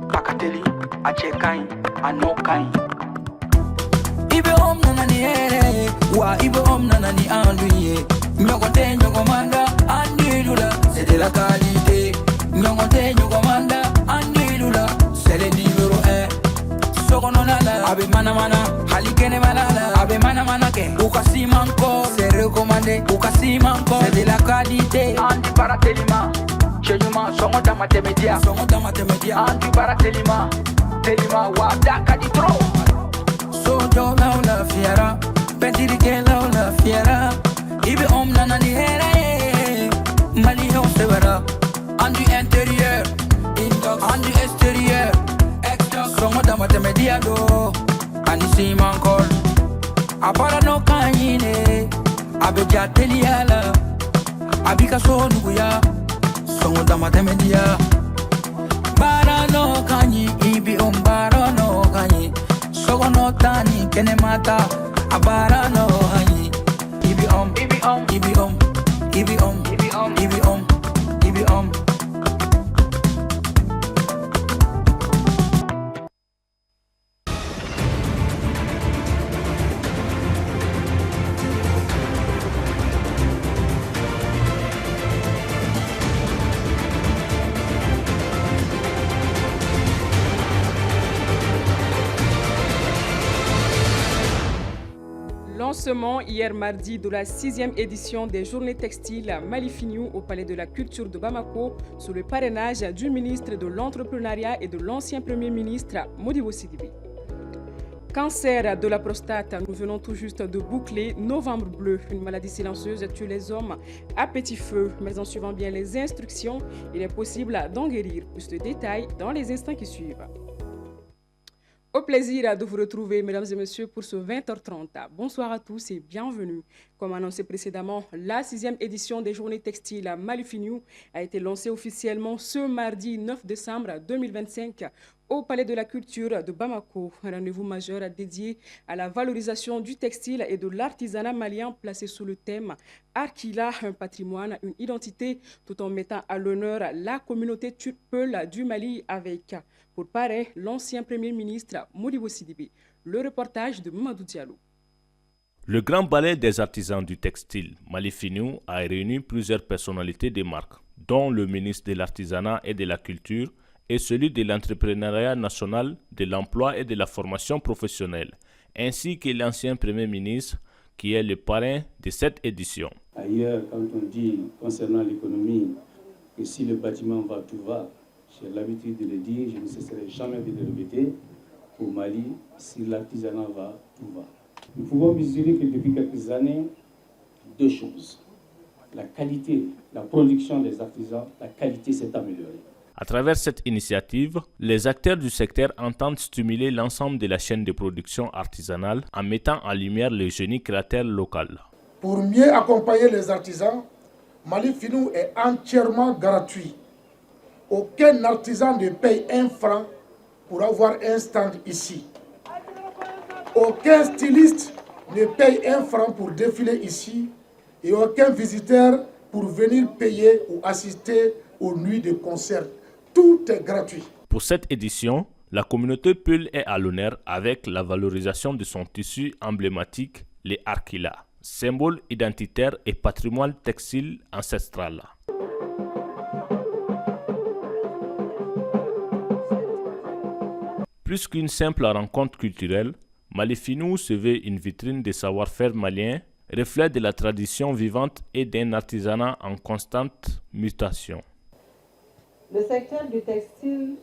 Kakateli, Achekai, Anokai. Ibe om nanani wa ibe om nanani anduye. Nyokote nyokomanda andilula, c'est de la qualité. Nyokote nyokomanda andilula, c'est le numéro 1. Sokononala, abe mana mana, halikene malala, abe mana mana ke. Ukasi manko, c'est recommandé. Ukasi manko, c'est de la qualité. Andi baratelima, chenyuma songo da matemedia. Andi baratelima, telima wadaka di tro. Sojo la la fiera, pentiri ke la la fiera. Ibe om nanani here, mali ho severa. Andi intérieur, andi extérieur. Songo da matemedia do, ani si mankol. Abara no kanyine, abe jateliala, abika so nuguya. Songo da matemedia. Bara no kanyi, ibi bara no kanyi. Sogo no tani kene mata, abara no hanyi. Ibi om, ibi om, ibi om, ibi om, ibi om, ibi om, ibi om. Lancement hier mardi de la 6e édition des Journées textiles Malifiniou au Palais de la Culture de Bamako sous le parrainage du ministre de l'Entrepreneuriat et de l'ancien Premier ministre Modibo Sidibé. Cancer de la prostate, nous venons tout juste de boucler Novembre bleu, une maladie silencieuse tue les hommes à petit feu. Mais en suivant bien les instructions, il est possible d'en guérir. Plus de détails dans les instants qui suivent. Au plaisir de vous retrouver, mesdames et messieurs, pour ce 20h30. Bonsoir à tous et bienvenue. Comme annoncé précédemment, la 6e édition des Journées textiles Malifiniou a été lancée officiellement ce mardi 9 décembre 2025 au Palais de la Culture de Bamako. Un rendez-vous majeur dédié à la valorisation du textile et de l'artisanat malien placé sous le thème Arkila, un patrimoine, une identité, tout en mettant à l'honneur la communauté Peul du Mali avec, pour parrain, l'ancien Premier ministre Modibo Sidibé. Le reportage de Mamadou Diallo. Le Grand Ballet des artisans du textile Malifiniou a réuni plusieurs personnalités des marques, dont le ministre de l'Artisanat et de la Culture et celui de l'Entrepreneuriat national, de l'Emploi et de la Formation professionnelle, ainsi que l'ancien Premier ministre qui est le parrain de cette édition. Ailleurs, quand on dit concernant l'économie que si le bâtiment va, tout va, j'ai l'habitude de le dire, je ne cesserai jamais de le répéter. Au Mali, si l'artisanat va, tout va. Nous pouvons mesurer que depuis quelques années, deux choses. La qualité, la production des artisans, la qualité s'est améliorée. À travers cette initiative, les acteurs du secteur entendent stimuler l'ensemble de la chaîne de production artisanale en mettant en lumière le génie créateur local. Pour mieux accompagner les artisans, Malifiniou est entièrement gratuit. Aucun artisan ne paye 1 franc pour avoir un stand ici. Aucun styliste ne paye 1 franc pour défiler ici et aucun visiteur pour venir payer ou assister aux nuits de concert. Tout est gratuit. Pour cette édition, la communauté Peul est à l'honneur avec la valorisation de son tissu emblématique, les Arkila, symbole identitaire et patrimoine textile ancestral. Plus qu'une simple rencontre culturelle, Malifiniou se veut une vitrine des savoir-faire maliens, reflet de la tradition vivante et d'un artisanat en constante mutation. Le secteur du textile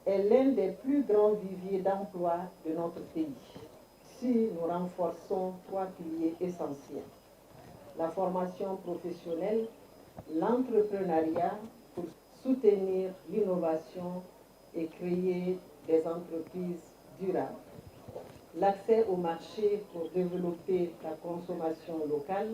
est l'un des plus grands viviers d'emploi de notre pays. Si nous renforçons 3 piliers essentiels, la formation professionnelle, l'entrepreneuriat pour soutenir l'innovation et créer des entreprises durables, l'accès au marché pour développer la consommation locale,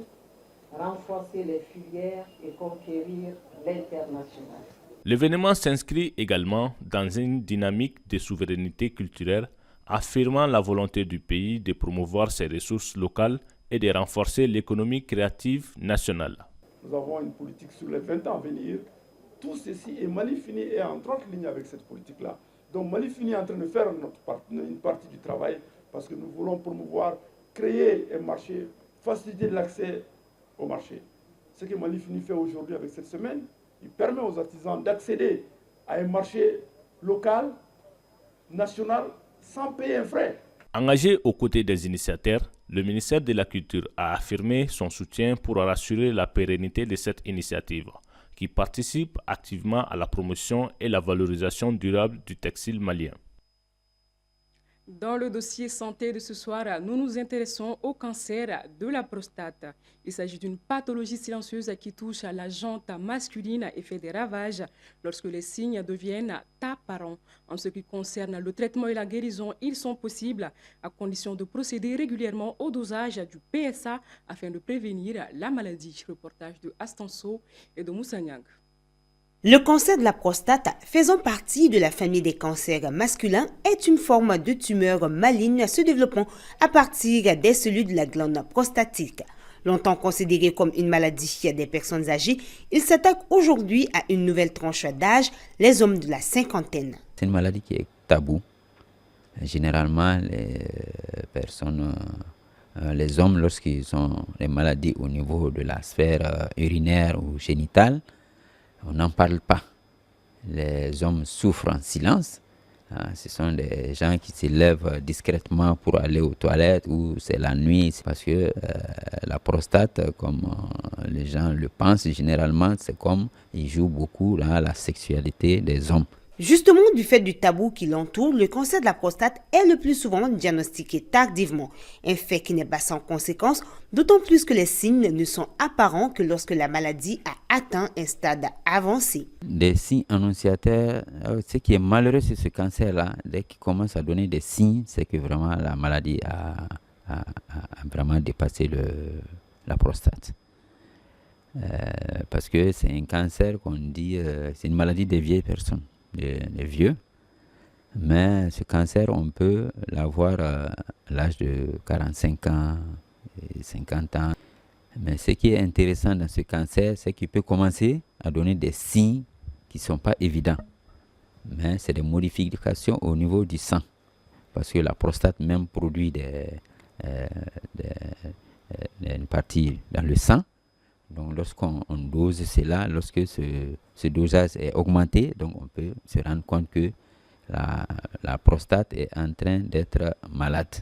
renforcer les filières et conquérir l'international. L'événement s'inscrit également dans une dynamique de souveraineté culturelle, affirmant la volonté du pays de promouvoir ses ressources locales et de renforcer l'économie créative nationale. Nous avons une politique sur les 20 ans à venir Tout ceci, et Mali Fini est en droite ligne avec cette politique-là. Donc Mali Fini est en train de faire une partie du travail parce que nous voulons promouvoir, créer un marché, faciliter l'accès au marché. Ce que Mali Fini fait aujourd'hui avec cette semaine, il permet aux artisans d'accéder à un marché local, national, sans payer un frais. Engagé aux côtés des initiateurs, le ministère de la Culture a affirmé son soutien pour assurer la pérennité de cette initiative, qui participe activement à la promotion et la valorisation durable du textile malien. Dans le dossier santé de ce soir, nous nous intéressons au cancer de la prostate. Il s'agit d'une pathologie silencieuse qui touche la jante masculine et fait des ravages lorsque les signes deviennent apparents. En ce qui concerne le traitement et la guérison, ils sont possibles à condition de procéder régulièrement au dosage du PSA afin de prévenir la maladie. Reportage de Astanso et de Moussa Niang. Le cancer de la prostate, faisant partie de la famille des cancers masculins, est une forme de tumeur maligne se développant à partir des cellules de la glande prostatique. Longtemps considéré comme une maladie des personnes âgées, il s'attaque aujourd'hui à une nouvelle tranche d'âge, les hommes de la cinquantaine. C'est une maladie qui est taboue. Généralement, les personnes, les hommes, lorsqu'ils ont des maladies au niveau de la sphère urinaire ou génitale, on n'en parle pas. Les hommes souffrent en silence. Ce sont des gens qui se lèvent discrètement pour aller aux toilettes ou c'est la nuit. C'est parce que la prostate, comme les gens le pensent généralement, c'est comme il joue beaucoup dans la sexualité des hommes. Justement, du fait du tabou qui l'entoure, le cancer de la prostate est le plus souvent diagnostiqué tardivement. Un fait qui n'est pas sans conséquence, d'autant plus que les signes ne sont apparents que lorsque la maladie a atteint un stade avancé. Des signes annonciateurs, ce qui est malheureux sur ce cancer-là, dès qu'il commence à donner des signes, c'est que vraiment la maladie a vraiment dépassé la prostate. Parce que c'est un cancer qu'on dit, c'est une maladie des vieilles personnes. Les vieux, mais ce cancer, on peut l'avoir à l'âge de 45 ans, et 50 ans. Mais ce qui est intéressant dans ce cancer, c'est qu'il peut commencer à donner des signes qui ne sont pas évidents. Mais c'est des modifications au niveau du sang. Parce que la prostate même produit une partie dans le sang. Donc lorsqu'on dose cela, lorsque ce dosage est augmenté, donc on peut se rendre compte que la prostate est en train d'être malade.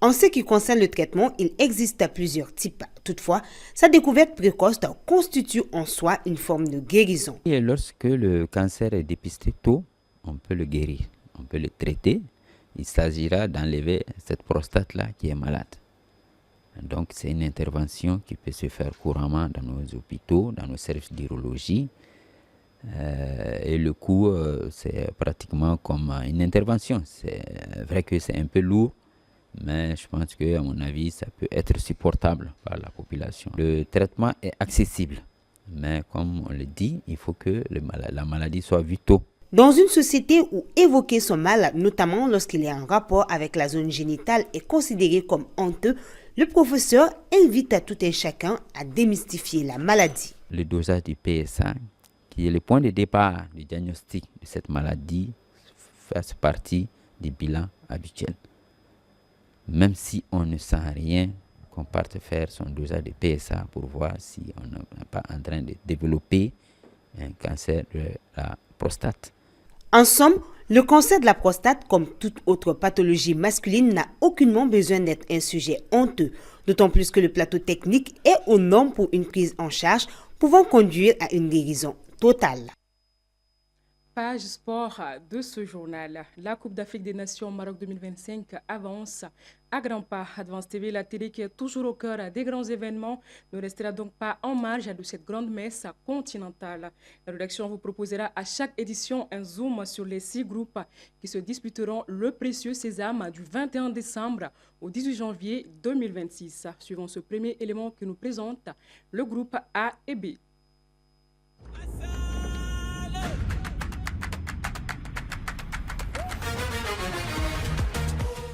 En ce qui concerne le traitement, il existe plusieurs types. Toutefois, sa découverte précoce constitue en soi une forme de guérison. Et lorsque le cancer est dépisté tôt, on peut le guérir, on peut le traiter. Il s'agira d'enlever cette prostate-là qui est malade. Donc, c'est une intervention qui peut se faire couramment dans nos hôpitaux, dans nos services d'urologie. Et le coût, c'est pratiquement comme une intervention. C'est vrai que c'est un peu lourd, mais je pense qu'à mon avis, ça peut être supportable par la population. Le traitement est accessible, mais comme on le dit, il faut que la maladie soit vue tôt. Dans une société où évoquer son mal, notamment lorsqu'il est en rapport avec la zone génitale, est considéré comme honteux, le professeur invite à tout un chacun à démystifier la maladie. Le dosage du PSA, qui est le point de départ du diagnostic de cette maladie, fait partie du bilan habituel. Même si on ne sent rien, qu'on parte faire son dosage de PSA pour voir si on n'est pas en train de développer un cancer de la prostate. En somme, le cancer de la prostate, comme toute autre pathologie masculine, n'a aucunement besoin d'être un sujet honteux, d'autant plus que le plateau technique est aux normes pour une prise en charge pouvant conduire à une guérison totale. Page sport de ce journal. La Coupe d'Afrique des Nations Maroc 2025 avance à grands pas. Advance TV, la télé qui est toujours au cœur des grands événements, ne restera donc pas en marge de cette grande messe continentale. La rédaction vous proposera à chaque édition un zoom sur les 6 groupes qui se disputeront le précieux sésame du 21 décembre au 18 janvier 2026. Suivant ce premier élément que nous présente le groupe A et B.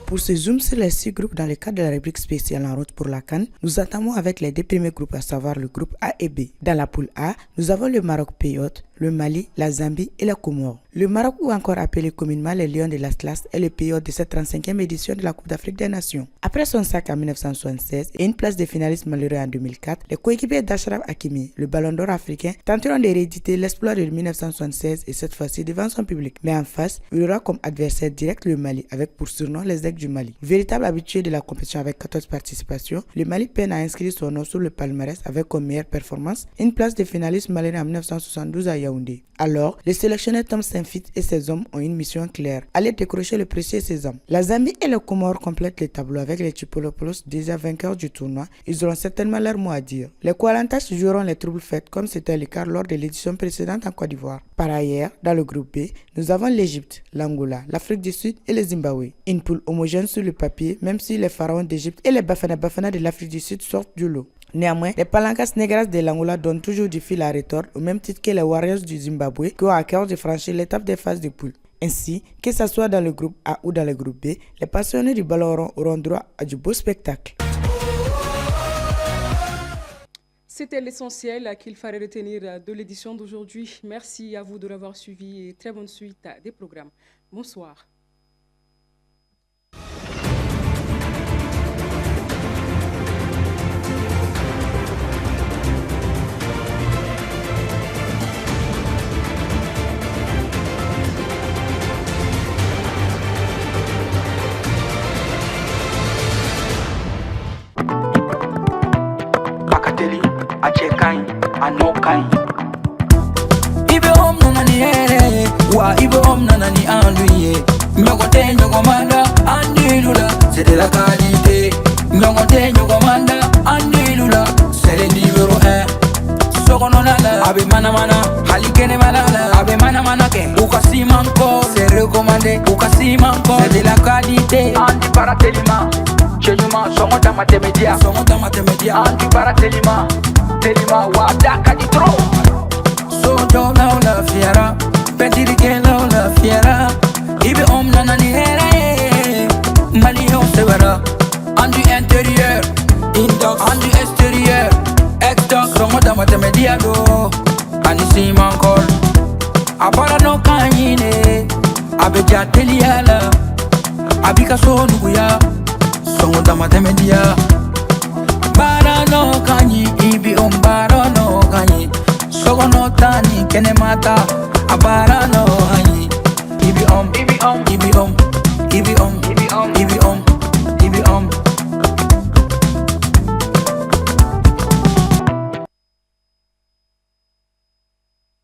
Pour ce zoom sur les 6 groupes dans le cadre de la rubrique spéciale en route pour la CAN, nous entamons avec les 2 premiers groupes, à savoir le groupe A et B. Dans la poule A, nous avons le Maroc Pays Hôte, le Mali, la Zambie et la Comore. Le Maroc, ou encore appelé communément les Lions de l'Atlas, est le pays hôte de cette 35e édition de la Coupe d'Afrique des Nations. Après son sac en 1976 et une place de finaliste malheureux en 2004, les coéquipiers d'Achraf Hakimi, le Ballon d'Or africain, tenteront de rééditer l'exploit de 1976 et cette fois-ci devant son public. Mais en face, il aura comme adversaire direct le Mali, avec pour surnom les Aigles du Mali. Véritable habitué de la compétition avec 14 participations, le Mali peine à inscrire son nom sur le palmarès avec comme meilleure performance une place de finaliste malheureux en 1972 à Yaoundé. Alors, le sélectionneur Tom Saintfiet et ses hommes ont une mission claire, aller décrocher le précieux sésame. La Zambie et le Comores complètent le tableau avec les Chipolopoulos déjà vainqueurs du tournoi. Ils auront certainement leur mot à dire. Les Kwalantas joueront les troubles fêtes comme c'était le cas lors de l'édition précédente en Côte d'Ivoire. Par ailleurs, dans le groupe B, nous avons l'Égypte, l'Angola, l'Afrique du Sud et le Zimbabwe. Une poule homogène sur le papier, même si les pharaons d'Égypte et les Bafana de l'Afrique du Sud sortent du lot. Néanmoins, les Palancas Negras de l'Angola donnent toujours du fil à retordre au même titre que les Warriors du Zimbabwe qui ont à cœur de franchir l'étape des phases de poule. Ainsi, que ce soit dans le groupe A ou dans le groupe B, les passionnés du ballon rond auront droit à du beau spectacle. C'était l'essentiel qu'il fallait retenir de l'édition d'aujourd'hui. Merci à vous de l'avoir suivi et très bonne suite des programmes. Bonsoir. Ibe om nana ni here, wa ibe om nana ni anduye. Nyogote nyogomanda andilula, c'est de la qualité. Nyogote nyogomanda andilula, c'est le numéro 1. Sokononala, abe mana mana, halikene malala, abe mana mana ke. Ukasi manko, c'est recommandé. Ukasi manko, c'est de la qualité. Andi baratelima, chejuma songo damate media. Andi baratelima, telima wadaka di tro. Sojo na la fiera, petiri ke la fiera. Ibe om nana ni here, Mali on se verra. Andi intérieur, indox, andi extérieur. Exdox, songo damate media do. Ani si mankol, abara no kanyine, abeja teliala, abika so nuguya, songo damate media. Bara no kanyi, ibi om bara no kanyi. Sogo no tani, kene mata, abara no kanyi. Ibi om,